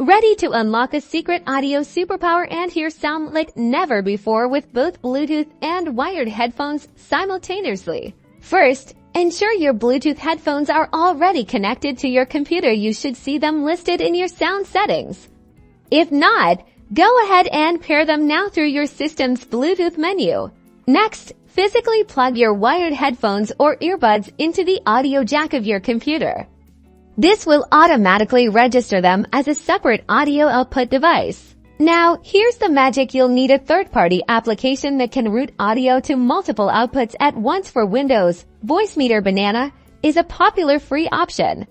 Ready to unlock a secret audio superpower and hear sound like never before with both Bluetooth and wired headphones simultaneously. First, ensure your Bluetooth headphones are already connected to your computer. You should see them listed in your sound settings. If not, go ahead and pair them now through your system's Bluetooth menu. Next, physically plug your wired headphones or earbuds into the audio jack of your computer. This will automatically register them as a separate audio output device. Now, here's the magic. You'll need a third-party application that can route audio to multiple outputs at once. For Windows, Voicemeeter Banana is a popular free option.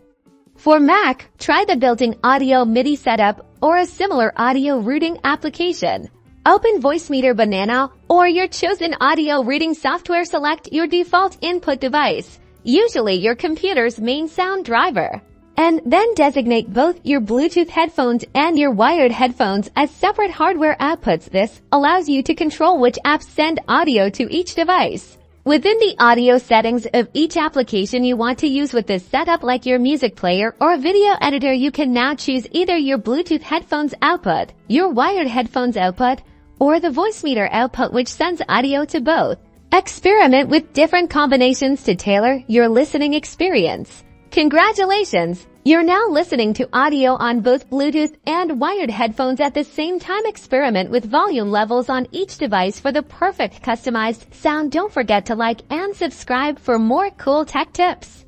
For Mac, try the built-in audio MIDI setup or a similar audio routing application. Open Voicemeeter Banana or your chosen audio routing software. Select your default input device, usually your computer's main sound driver, and then designate both your Bluetooth headphones and your wired headphones as separate hardware outputs. This allows you to control which apps send audio to each device. Within the audio settings of each application you want to use with this setup, like your music player or a video editor, you can now choose either your Bluetooth headphones output, your wired headphones output, or the Voicemeeter output, which sends audio to both. Experiment with different combinations to tailor your listening experience. Congratulations! You're now listening to audio on both Bluetooth and wired headphones at the same time. Experiment with volume levels on each device for the perfect customized sound. Don't forget to like and subscribe for more cool tech tips.